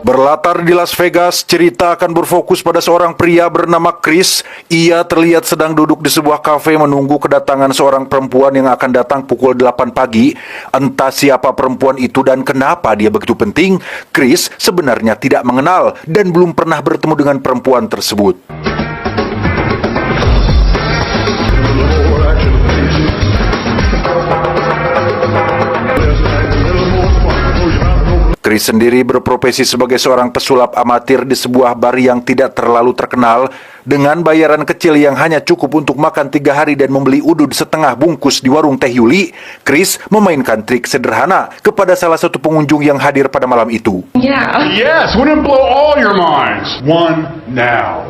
Berlatar di Las Vegas, cerita akan berfokus pada seorang pria bernama Chris. Ia terlihat sedang duduk di sebuah kafe menunggu kedatangan seorang perempuan yang akan datang pukul 8 pagi. Entah siapa perempuan itu dan kenapa dia begitu penting, Chris sebenarnya tidak mengenal dan belum pernah bertemu dengan perempuan tersebut. Chris sendiri berprofesi sebagai seorang pesulap amatir di sebuah bar yang tidak terlalu terkenal. Dengan bayaran kecil yang hanya cukup untuk makan 3 hari dan membeli udud setengah bungkus di warung Teh Yuli, Chris memainkan trik sederhana kepada salah satu pengunjung yang hadir pada malam itu. Yeah. Yes, wouldn't blow all your minds. One now.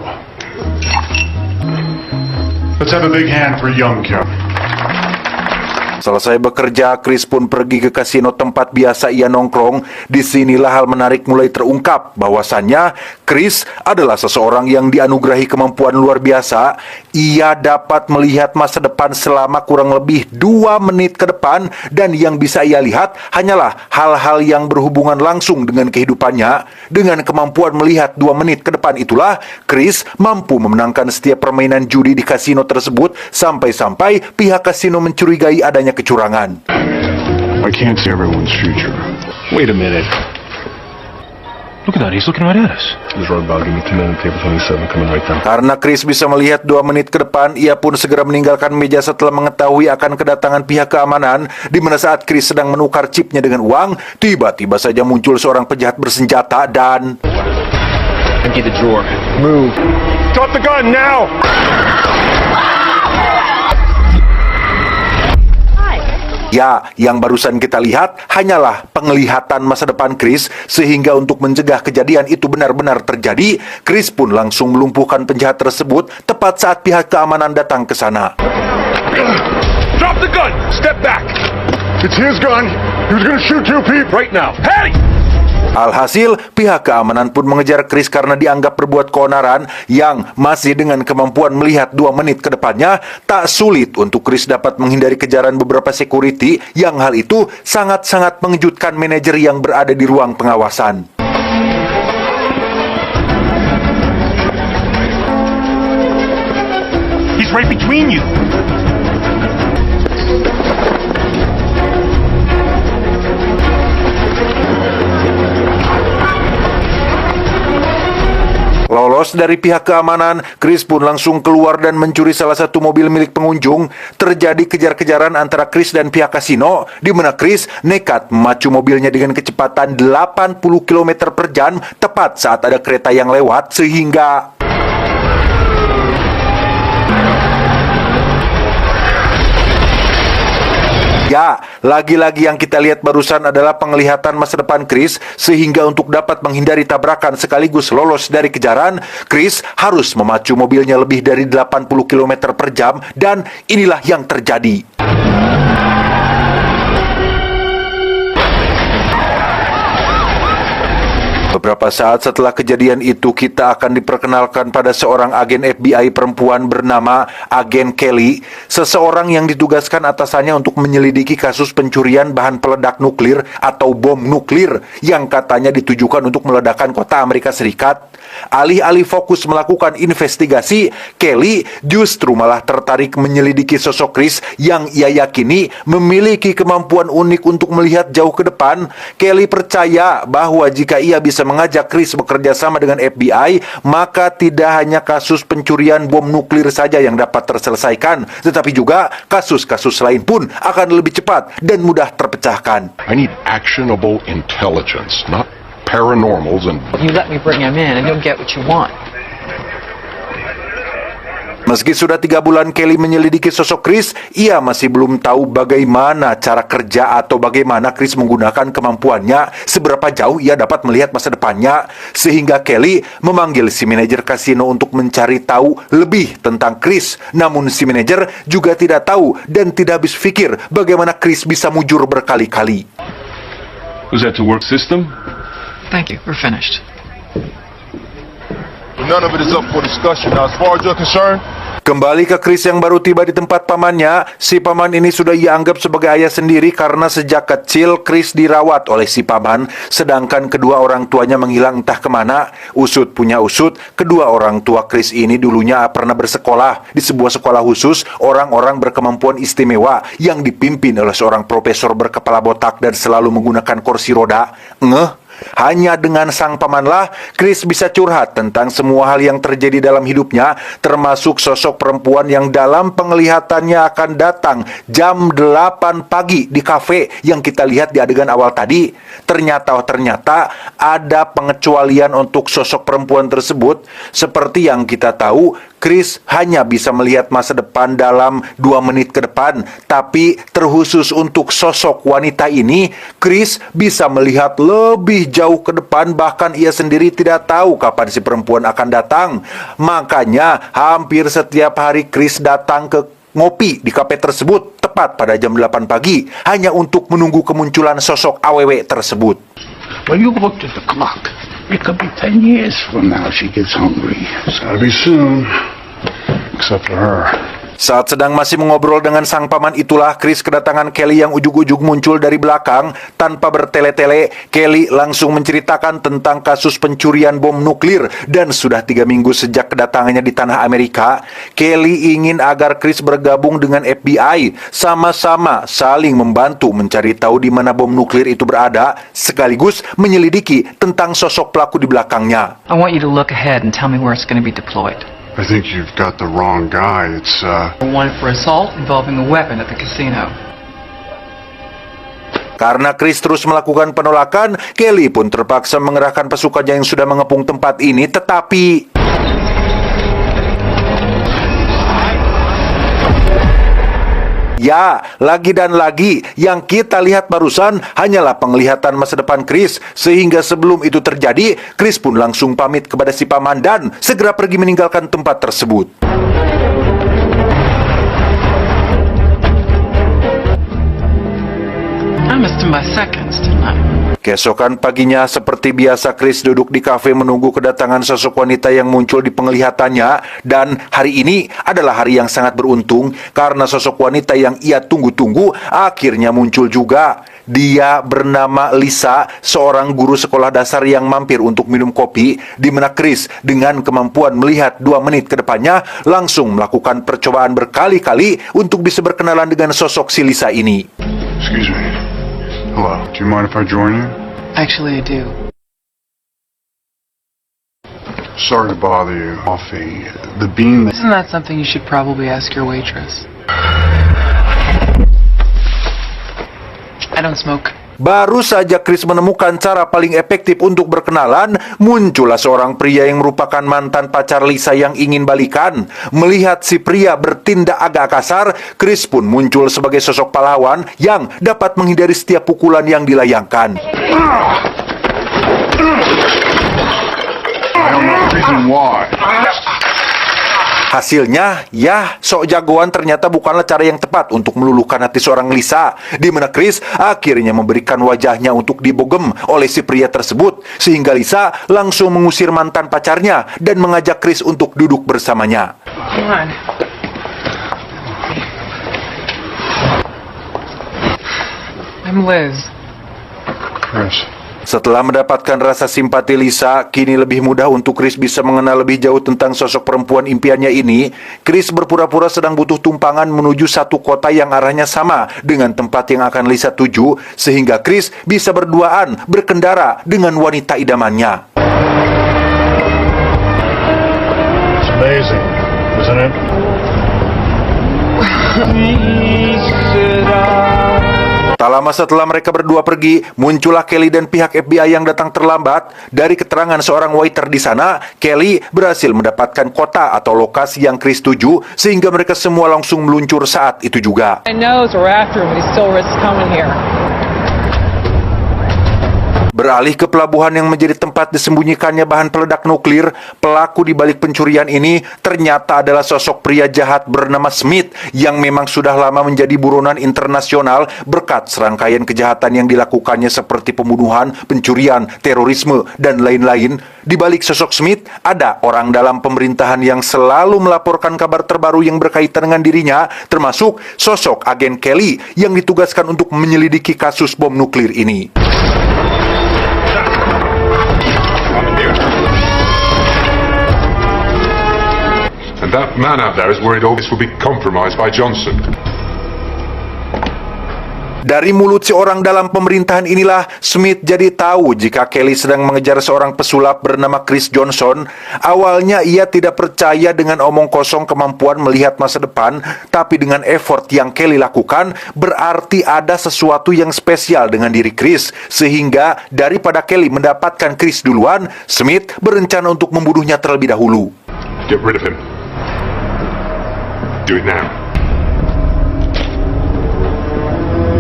Let's have a big hand for young Kim. Selesai bekerja, Chris pun pergi ke kasino tempat biasa ia nongkrong. Disinilah hal menarik mulai terungkap, bahwasannya Chris adalah seseorang yang dianugerahi kemampuan luar biasa. Ia dapat melihat masa depan selama kurang lebih 2 menit ke depan, dan yang bisa ia lihat hanyalah hal-hal yang berhubungan langsung dengan kehidupannya. Dengan kemampuan melihat 2 menit ke depan itulah, Chris mampu memenangkan setiap permainan judi di kasino tersebut, sampai-sampai pihak kasino mencurigai adanya kecurangan. I can't see everyone's future. Wait a minute. Look at that, he's looking right at us. This road bug, give me 2 minutes, table 27, coming right down. Karena Chris bisa melihat 2 menit ke depan, ia pun segera meninggalkan meja setelah mengetahui akan kedatangan pihak keamanan. Di mana saat Chris sedang menukar chipnya dengan uang, tiba-tiba saja muncul seorang penjahat bersenjata dan... Empty the drawer. Move. Drop the gun now! Ya, yang barusan kita lihat hanyalah penglihatan masa depan Chris, sehingga untuk mencegah kejadian itu benar-benar terjadi, Chris pun langsung melumpuhkan penjahat tersebut tepat saat pihak keamanan datang ke sana. Drop the gun! Step back! It's his gun! He was gonna shoot 2 people right now. Hey! Alhasil, pihak keamanan pun mengejar Chris karena dianggap berbuat keonaran. Yang masih dengan kemampuan melihat 2 menit ke depannya, tak sulit untuk Chris dapat menghindari kejaran beberapa security, yang hal itu sangat-sangat mengejutkan manajer yang berada di ruang pengawasan. He's right between you! Lolos dari pihak keamanan, Chris pun langsung keluar dan mencuri salah satu mobil milik pengunjung. Terjadi kejar-kejaran antara Chris dan pihak kasino, di mana Chris nekat memacu mobilnya dengan kecepatan 80 km per jam tepat saat ada kereta yang lewat, sehingga... Ya, lagi-lagi yang kita lihat barusan adalah penglihatan masa depan Chris, sehingga untuk dapat menghindari tabrakan sekaligus lolos dari kejaran, Chris harus memacu mobilnya lebih dari 80 km per jam, dan inilah yang terjadi. Beberapa saat setelah kejadian itu, kita akan diperkenalkan pada seorang agen FBI perempuan bernama Agen Kelly, seseorang yang ditugaskan atasannya untuk menyelidiki kasus pencurian bahan peledak nuklir atau bom nuklir yang katanya ditujukan untuk meledakkan kota Amerika Serikat. Alih-alih fokus melakukan investigasi, Kelly justru malah tertarik menyelidiki sosok Chris yang ia yakini memiliki kemampuan unik untuk melihat jauh ke depan. Kelly percaya bahwa jika ia bisa mengajak Chris bekerja sama dengan FBI, maka tidak hanya kasus pencurian bom nuklir saja yang dapat terselesaikan, tetapi juga kasus-kasus lain pun akan lebih cepat dan mudah terpecahkan. I need actionable intelligence, not paranormals and... You let me bring him in and you'll get what you want. Meski sudah 3 bulan Kelly menyelidiki sosok Chris, ia masih belum tahu bagaimana cara kerja atau bagaimana Chris menggunakan kemampuannya, seberapa jauh ia dapat melihat masa depannya. Sehingga Kelly memanggil si manajer kasino untuk mencari tahu lebih tentang Chris. Namun si manajer juga tidak tahu dan tidak habis pikir bagaimana Chris bisa mujur berkali-kali. Was that to work system? Thank you, we're finished. None of it is up for discussion. Now, as far as you're concerned, Kembali ke Chris yang baru tiba di tempat pamannya, si paman ini sudah ia anggap sebagai ayah sendiri karena sejak kecil Chris dirawat oleh si paman, sedangkan kedua orang tuanya menghilang entah kemana. Usut punya usut, kedua orang tua Chris ini dulunya pernah bersekolah di sebuah sekolah khusus orang-orang berkemampuan istimewa yang dipimpin oleh seorang profesor berkepala botak dan selalu menggunakan kursi roda. Hanya dengan sang pamanlah Chris bisa curhat tentang semua hal yang terjadi dalam hidupnya, termasuk sosok perempuan yang dalam penglihatannya akan datang jam 8 pagi di kafe yang kita lihat di adegan awal tadi. Ternyata ada pengecualian untuk sosok perempuan tersebut. Seperti yang kita tahu, Chris hanya bisa melihat masa depan dalam 2 menit ke depan. Tapi terkhusus untuk sosok wanita ini, Chris bisa melihat lebih jauh ke depan. Bahkan ia sendiri tidak tahu kapan si perempuan akan datang. Makanya hampir setiap hari Chris datang ke ngopi di kafe tersebut tepat pada jam 8 pagi hanya untuk menunggu kemunculan sosok AWW tersebut. Well, you looked at the clock. It could be 10 years from now she gets hungry. It's gotta be soon. Except for her. Saat sedang masih mengobrol dengan sang paman itulah Chris kedatangan Kelly yang ujug-ujug muncul dari belakang. Tanpa bertele-tele, Kelly langsung menceritakan tentang kasus pencurian bom nuklir. Dan sudah 3 minggu sejak kedatangannya di tanah Amerika, Kelly ingin agar Chris bergabung dengan FBI, sama-sama saling membantu mencari tahu di mana bom nuklir itu berada, sekaligus menyelidiki tentang sosok pelaku di belakangnya. I want you to look ahead and tell me where it's going to be deployed. I think you've got the wrong guy. It's, One for assault involving a weapon at the casino. Karena Chris terus melakukan penolakan, Kelly pun terpaksa mengerahkan pasukannya yang sudah mengepung tempat ini, tetapi ya, lagi dan lagi, yang kita lihat barusan hanyalah penglihatan masa depan Chris. Sehingga sebelum itu terjadi, Chris pun langsung pamit kepada si paman dan segera pergi meninggalkan tempat tersebut. I missed him by seconds, didn't I? Keesokan paginya, seperti biasa, Chris duduk di kafe menunggu kedatangan sosok wanita yang muncul di penglihatannya. Dan hari ini adalah hari yang sangat beruntung karena sosok wanita yang ia tunggu-tunggu akhirnya muncul juga. Dia bernama Lisa, seorang guru sekolah dasar yang mampir untuk minum kopi, di mana Chris dengan kemampuan melihat 2 menit ke depannya langsung melakukan percobaan berkali-kali untuk bisa berkenalan dengan sosok si Lisa ini. excuse me. Hello. Do you mind if I join you? Actually, I do. Sorry to bother you. Coffee. The bean that... Isn't that something you should probably ask your waitress? I don't smoke. Baru saja Chris menemukan cara paling efektif untuk berkenalan, muncullah seorang pria yang merupakan mantan pacar Lisa yang ingin balikan. Melihat si pria bertindak agak kasar, Chris pun muncul sebagai sosok pahlawan yang dapat menghindari setiap pukulan yang dilayangkan. I don't know the reason why. Hasilnya, ya, sok jagoan ternyata bukanlah cara yang tepat untuk meluluhkan hati seorang Lisa, di mana Chris akhirnya memberikan wajahnya untuk dibogem oleh si pria tersebut, sehingga Lisa langsung mengusir mantan pacarnya dan mengajak Chris untuk duduk bersamanya. Come on. I'm Liz. Chris. Setelah mendapatkan rasa simpati Lisa, kini lebih mudah untuk Chris bisa mengenal lebih jauh tentang sosok perempuan impiannya ini. Chris berpura-pura sedang butuh tumpangan menuju satu kota yang arahnya sama dengan tempat yang akan Lisa tuju, sehingga Chris bisa berduaan berkendara dengan wanita idamannya. It's amazing, isn't it? Tak lama setelah mereka berdua pergi, muncullah Kelly dan pihak FBI yang datang terlambat. Dari keterangan seorang waiter di sana, Kelly berhasil mendapatkan kota atau lokasi yang Chris tuju, sehingga mereka semua langsung meluncur saat itu juga. I knows we're after him, but he still risks coming here. Beralih ke pelabuhan yang menjadi tempat disembunyikannya bahan peledak nuklir, pelaku di balik pencurian ini ternyata adalah sosok pria jahat bernama Smith yang memang sudah lama menjadi buronan internasional berkat serangkaian kejahatan yang dilakukannya seperti pembunuhan, pencurian, terorisme, dan lain-lain. Di balik sosok Smith, ada orang dalam pemerintahan yang selalu melaporkan kabar terbaru yang berkaitan dengan dirinya, termasuk sosok agen Kelly yang ditugaskan untuk menyelidiki kasus bom nuklir ini. And that man out there is worried all this will be compromised by Johnson. Dari mulut si orang dalam pemerintahan inilah Smith jadi tahu jika Kelly sedang mengejar seorang pesulap bernama Chris Johnson. Awalnya ia tidak percaya dengan omong kosong kemampuan melihat masa depan, tapi dengan effort yang Kelly lakukan berarti ada sesuatu yang spesial dengan diri Chris, sehingga daripada Kelly mendapatkan Chris duluan, Smith berencana untuk membunuhnya terlebih dahulu. Get rid of him. Do it now.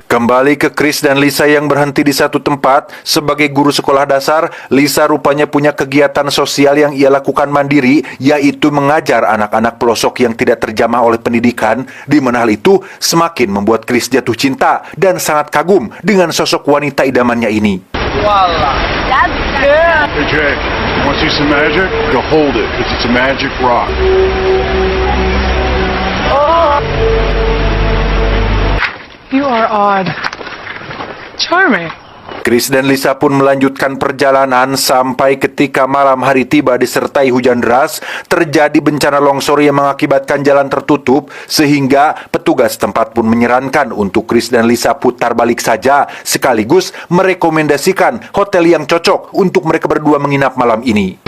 Kembali ke Chris dan Lisa yang berhenti di satu tempat. Sebagai guru sekolah dasar, Lisa rupanya punya kegiatan sosial yang ia lakukan mandiri, yaitu mengajar anak-anak pelosok yang tidak terjamah oleh pendidikan, di mana hal itu semakin membuat Chris jatuh cinta dan sangat kagum dengan sosok wanita idamannya ini. Hey, Jay, want to see some magic? Go hold it, because it's a magic rock. You are odd. Charming. Chris dan Lisa pun melanjutkan perjalanan sampai ketika malam hari tiba disertai hujan deras, terjadi bencana longsor yang mengakibatkan jalan tertutup, sehingga petugas tempat pun menyarankan untuk Chris dan Lisa putar balik saja, sekaligus merekomendasikan hotel yang cocok untuk mereka berdua menginap malam ini.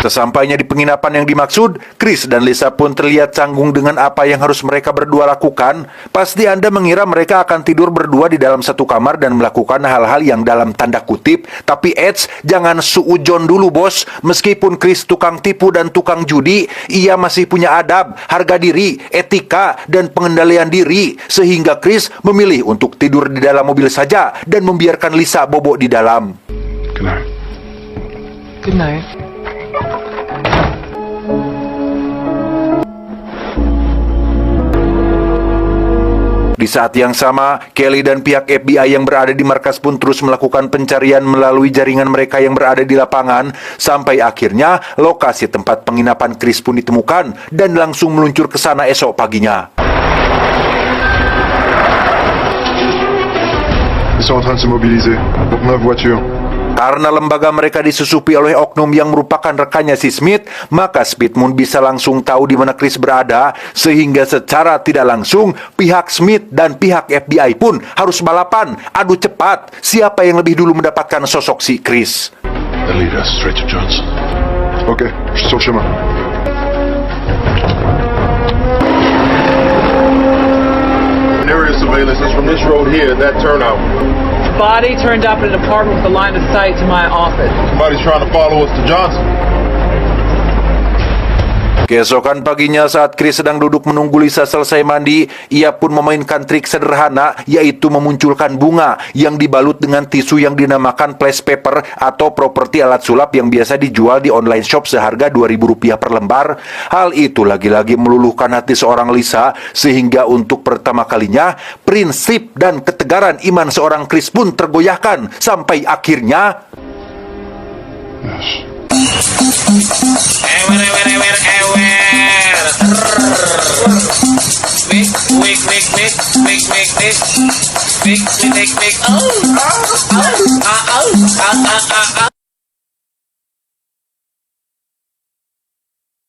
Sesampainya di penginapan yang dimaksud, Chris dan Lisa pun terlihat canggung dengan apa yang harus mereka berdua lakukan. Pasti Anda mengira mereka akan tidur berdua di dalam satu kamar dan melakukan hal-hal yang dalam tanda kutip. Tapi jangan suujon dulu bos. Meskipun Chris tukang tipu dan tukang judi, ia masih punya adab, harga diri, etika, dan pengendalian diri. Sehingga Chris memilih untuk tidur di dalam mobil saja dan membiarkan Lisa bobok di dalam. Good night. Good night. Di saat yang sama, Kelly dan pihak FBI yang berada di markas pun terus melakukan pencarian melalui jaringan mereka yang berada di lapangan, sampai akhirnya lokasi tempat penginapan Chris pun ditemukan dan langsung meluncur ke sana esok paginya. Ils sont en train de se mobiliser. Donc 9 voitures. Karena lembaga mereka disusupi oleh oknum yang merupakan rekannya si Smith, maka Smith pun bisa langsung tahu di mana Chris berada, sehingga secara tidak langsung pihak Smith dan pihak FBI pun harus balapan, adu cepat siapa yang lebih dulu mendapatkan sosok si Chris. They'll lead us straight to Johnson. Ok, je suis sur le chemin. Area surveillance is from this road here, that turnout. Body turned up in an apartment with a line of sight to my office. Somebody's trying to follow us to Johnson. Keesokan paginya saat Chris sedang duduk menunggu Lisa selesai mandi, ia pun memainkan trik sederhana, yaitu memunculkan bunga yang dibalut dengan tisu yang dinamakan flash paper atau properti alat sulap yang biasa dijual di online shop seharga Rp2.000 per lembar. Hal itu lagi-lagi meluluhkan hati seorang Lisa, sehingga untuk pertama kalinya prinsip dan ketegaran iman seorang Chris pun tergoyahkan sampai akhirnya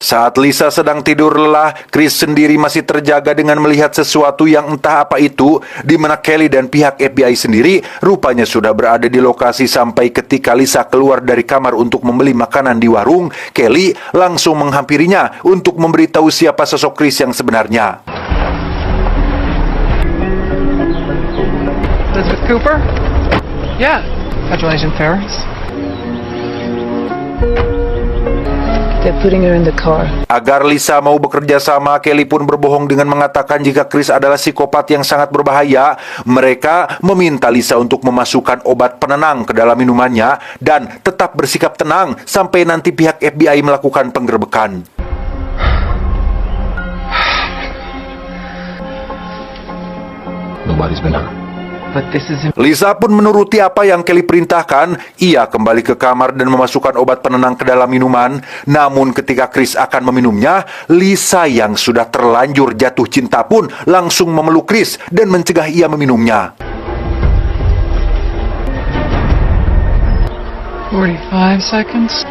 saat Lisa sedang tidur lelah, Chris sendiri masih terjaga dengan melihat sesuatu yang entah apa itu, di mana Kelly dan pihak FBI sendiri rupanya sudah berada di lokasi sampai ketika Lisa keluar dari kamar untuk membeli makanan di warung. Kelly langsung menghampirinya untuk memberitahu siapa sosok Chris yang sebenarnya. Elizabeth Cooper? Yeah. Congratulations, Ferris. They're putting her in the car. Agar Lisa mau bekerja sama, Kelly pun berbohong dengan mengatakan jika Chris adalah psikopat yang sangat berbahaya. Mereka meminta Lisa untuk memasukkan obat penenang ke dalam minumannya dan tetap bersikap tenang sampai nanti pihak FBI melakukan penggerbekan. Nobody's been hurt. But this is Lisa pun menuruti apa yang Kelly perintahkan. Ia kembali ke kamar dan memasukkan obat penenang ke dalam minuman. Namun ketika Chris akan meminumnya, Lisa yang sudah terlanjur jatuh cinta pun langsung memeluk Chris dan mencegah ia meminumnya. 45 seconds.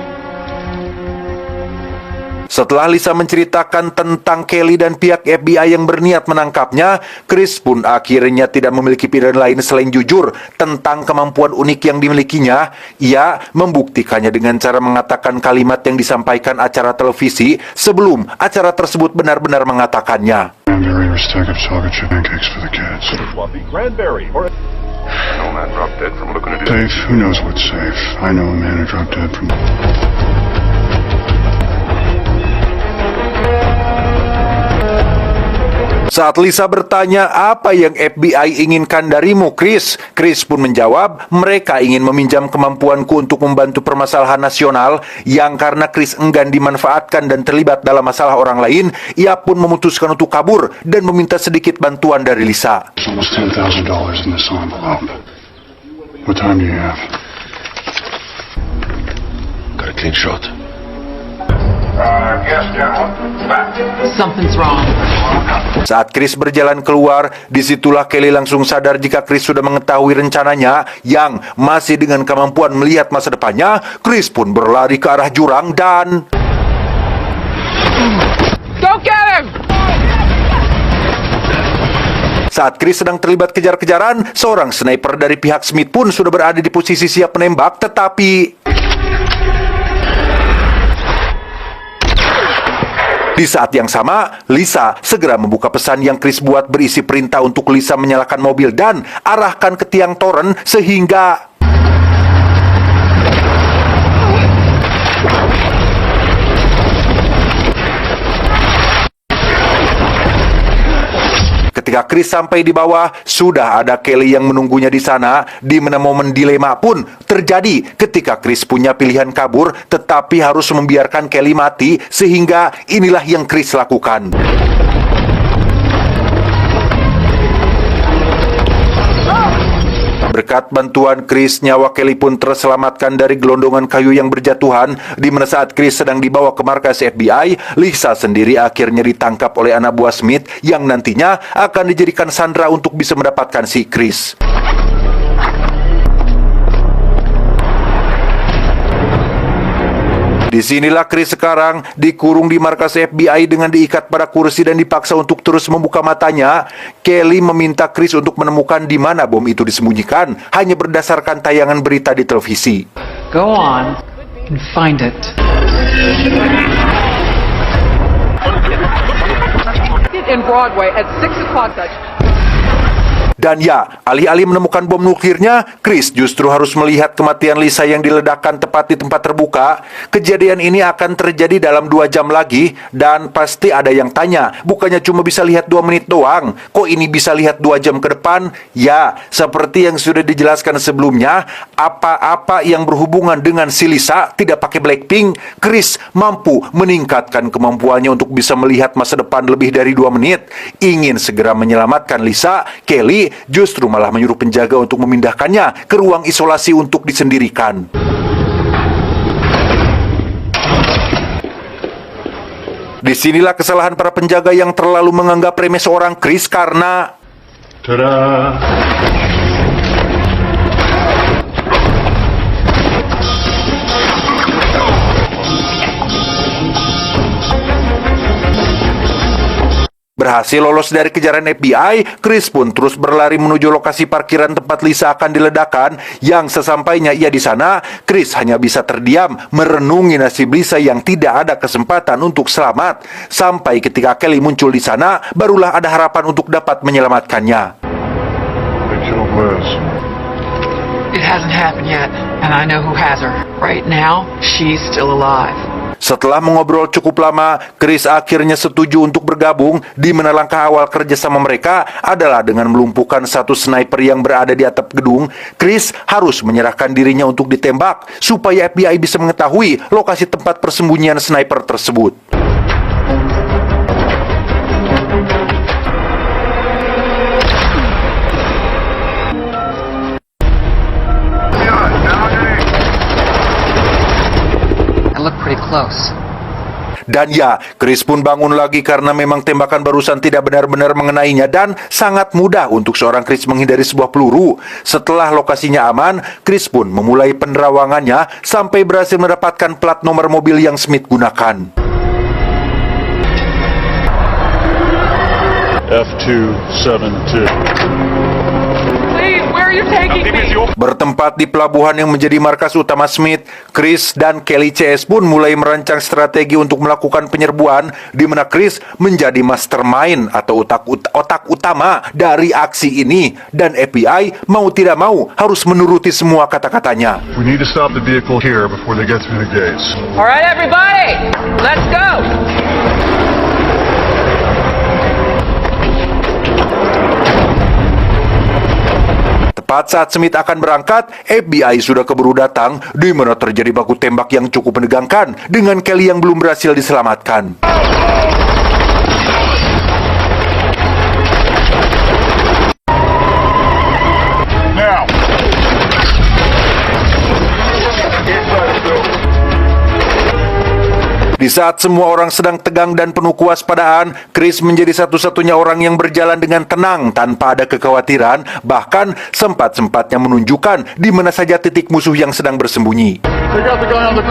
Setelah Lisa menceritakan tentang Kelly dan pihak FBI yang berniat menangkapnya, Chris pun akhirnya tidak memiliki pilihan lain selain jujur tentang kemampuan unik yang dimilikinya. Ia membuktikannya dengan cara mengatakan kalimat yang disampaikan acara televisi sebelum acara tersebut benar-benar mengatakannya. Cranberry or stack of chocolate chip pancakes for the kids. Cranberry or... No man dropped dead from looking at it. Safe? Who knows what's safe? I know a man who dropped dead from... Saat Lisa bertanya apa yang FBI inginkan darimu, Chris pun menjawab, mereka ingin meminjam kemampuanku untuk membantu permasalahan nasional. Yang karena Chris enggan dimanfaatkan dan terlibat dalam masalah orang lain, ia pun memutuskan untuk kabur dan meminta sedikit bantuan dari Lisa. There's almost $10,000 in this envelope. What time do you have? Got a clean shot. Something's wrong. Saat Chris berjalan keluar, disitulah Kelly langsung sadar jika Chris sudah mengetahui rencananya yang masih dengan kemampuan melihat masa depannya. Chris pun berlari ke arah jurang dan... Go get him! Saat Chris sedang terlibat kejar-kejaran, seorang sniper dari pihak Smith pun sudah berada di posisi siap menembak, tetapi... Di saat yang sama, Lisa segera membuka pesan yang Chris buat berisi perintah untuk Lisa menyalakan mobil dan arahkan ke tiang toren sehingga... Ketika Chris sampai di bawah, sudah ada Kelly yang menunggunya di sana, di mana momen dilema pun terjadi ketika Chris punya pilihan kabur, tetapi harus membiarkan Kelly mati, sehingga inilah yang Chris lakukan. Berkat bantuan Chris, nyawa Kelly pun terselamatkan dari gelondongan kayu yang berjatuhan, di mana saat Chris sedang dibawa ke markas FBI, Lisa sendiri akhirnya ditangkap oleh anak buah Smith yang nantinya akan dijadikan sandera untuk bisa mendapatkan si Chris. Disinilah Chris sekarang dikurung di markas FBI dengan diikat pada kursi dan dipaksa untuk terus membuka matanya. Kelly meminta Chris untuk menemukan di mana bom itu disembunyikan hanya berdasarkan tayangan berita di televisi. Go on and find it. In Broadway at 6 o'clock. Dan ya, alih-alih menemukan bom nuklirnya, Chris justru harus melihat kematian Lisa yang diledakkan tepat di tempat terbuka. Kejadian ini akan terjadi dalam 2 jam lagi, dan pasti ada yang tanya, bukannya cuma bisa lihat 2 menit doang, kok ini bisa lihat 2 jam ke depan? Ya, seperti yang sudah dijelaskan sebelumnya, apa-apa yang berhubungan dengan si Lisa tidak pakai Blackpink, Chris mampu meningkatkan kemampuannya untuk bisa melihat masa depan lebih dari 2 menit. Ingin segera menyelamatkan Lisa, Kelly justru malah menyuruh penjaga untuk memindahkannya ke ruang isolasi untuk disendirikan. Disinilah kesalahan para penjaga yang terlalu menganggap remeh seorang Chris karena... Ta-da! Berhasil lolos dari kejaran FBI, Chris pun terus berlari menuju lokasi parkiran tempat Lisa akan diledakkan. Yang sesampainya ia di sana, Chris hanya bisa terdiam merenungi nasib Lisa yang tidak ada kesempatan untuk selamat. Sampai ketika Kelly muncul di sana, barulah ada harapan untuk dapat menyelamatkannya. They killed Liz. It hasn't happened yet, and I know who has her. Right now, she's still alive. Setelah mengobrol cukup lama, Chris akhirnya setuju untuk bergabung, di mana langkah awal kerjasama mereka adalah dengan melumpuhkan satu sniper yang berada di atap gedung. Chris harus menyerahkan dirinya untuk ditembak, supaya FBI bisa mengetahui lokasi tempat persembunyian sniper tersebut. I look pretty close. Dan ya, Chris pun bangun lagi karena memang tembakan barusan tidak benar-benar mengenainya dan sangat mudah untuk seorang Chris menghindari sebuah peluru. Setelah lokasinya aman, Chris pun memulai penerawangannya sampai berhasil mendapatkan plat nomor mobil yang Smith gunakan. F272. Please, where are you taking me? Bertempat di pelabuhan yang menjadi markas utama Smith, Chris dan Kelly CS pun mulai merancang strategi untuk melakukan penyerbuan, di mana Chris menjadi mastermind atau otak utama dari aksi ini, dan FBI mau tidak mau harus menuruti semua kata-katanya. We need to stop the vehicle here before they get through the gates. All right, everybody, let's go. Tepat saat Smith akan berangkat, FBI sudah keburu datang, di mana terjadi baku tembak yang cukup menegangkan dengan Kelly yang belum berhasil diselamatkan. Now! Di saat semua orang sedang tegang dan penuh kewaspadaan, Chris menjadi satu-satunya orang yang berjalan dengan tenang tanpa ada kekhawatiran, bahkan sempat-sempatnya menunjukkan di mana saja titik musuh yang sedang bersembunyi. They got the guy on the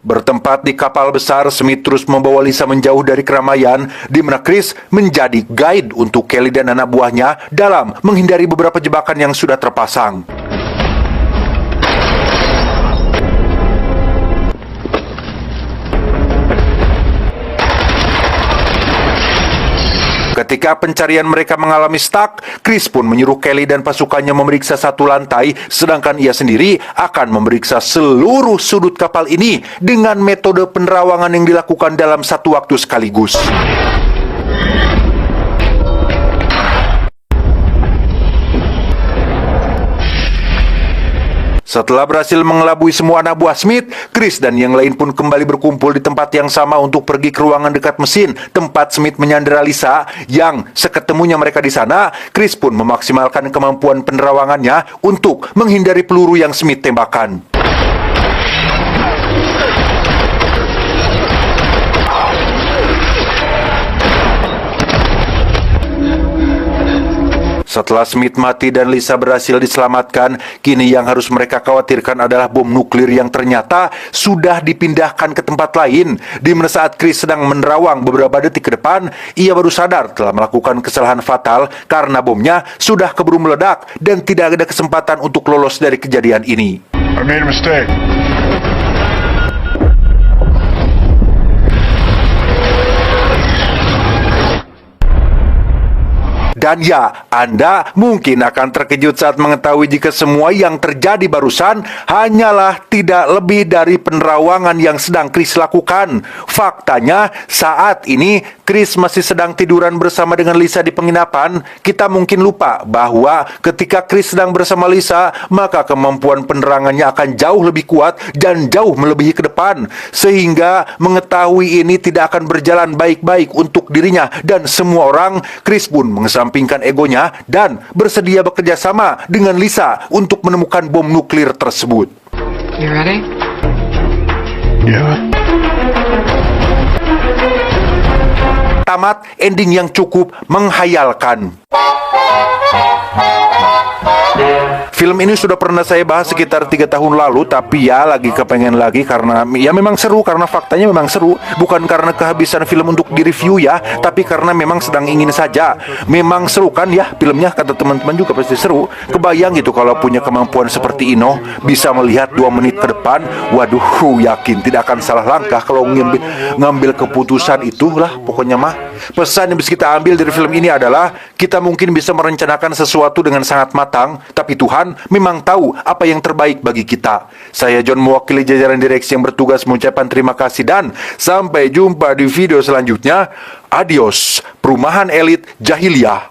Bertempat di kapal besar, Smith terus membawa Lisa menjauh dari keramaian, di mana Chris menjadi guide untuk Kelly dan anak buahnya dalam menghindari beberapa jebakan yang sudah terpasang. Ketika pencarian mereka mengalami stuck, Chris pun menyuruh Kelly dan pasukannya memeriksa satu lantai, sedangkan ia sendiri akan memeriksa seluruh sudut kapal ini dengan metode penerawangan yang dilakukan dalam satu waktu sekaligus. Setelah berhasil mengelabui semua anak buah Smith, Chris dan yang lain pun kembali berkumpul di tempat yang sama untuk pergi ke ruangan dekat mesin tempat Smith menyandera Lisa. Yang seketemunya mereka di sana, Chris pun memaksimalkan kemampuan penerawangannya untuk menghindari peluru yang Smith tembakan. Setelah Smith mati dan Lisa berhasil diselamatkan, kini yang harus mereka khawatirkan adalah bom nuklir yang ternyata sudah dipindahkan ke tempat lain. Di mana saat Chris sedang menerawang beberapa detik ke depan, ia baru sadar telah melakukan kesalahan fatal karena bomnya sudah keburu meledak dan tidak ada kesempatan untuk lolos dari kejadian ini. I made a mistake. Dan ya, Anda mungkin akan terkejut saat mengetahui jika semua yang terjadi barusan hanyalah tidak lebih dari penerawangan yang sedang Chris lakukan. Faktanya, saat ini Chris masih sedang tiduran bersama dengan Lisa di penginapan. Kita mungkin lupa bahwa ketika Chris sedang bersama Lisa, maka kemampuan penerangannya akan jauh lebih kuat dan jauh melebihi ke depan. Sehingga mengetahui ini tidak akan berjalan baik-baik untuk dirinya dan semua orang, Chris pun mengesampingkan egonya dan bersedia bekerja sama dengan Lisa untuk menemukan bom nuklir tersebut. You ready? Yeah. Tamat ending yang cukup menghayalkan. Film ini sudah pernah saya bahas sekitar 3 tahun lalu, tapi ya lagi kepengen lagi karena ya memang seru, karena faktanya memang seru. Bukan karena kehabisan film untuk direview ya, tapi karena memang sedang ingin saja. Memang seru kan ya filmnya, kata teman-teman juga pasti seru. Kebayang gitu kalau punya kemampuan seperti Ino, bisa melihat 2 menit ke depan. Waduh, yakin tidak akan salah langkah kalau ngambil keputusan itulah pokoknya mah. Pesan yang bisa kita ambil dari film ini adalah kita mungkin bisa merencanakan sesuatu dengan sangat matang, tapi Tuhan memang tahu apa yang terbaik bagi kita. Saya John, mewakili jajaran direksi yang bertugas, mengucapkan terima kasih dan sampai jumpa di video selanjutnya. Adios, Perumahan Elit Jahiliyah.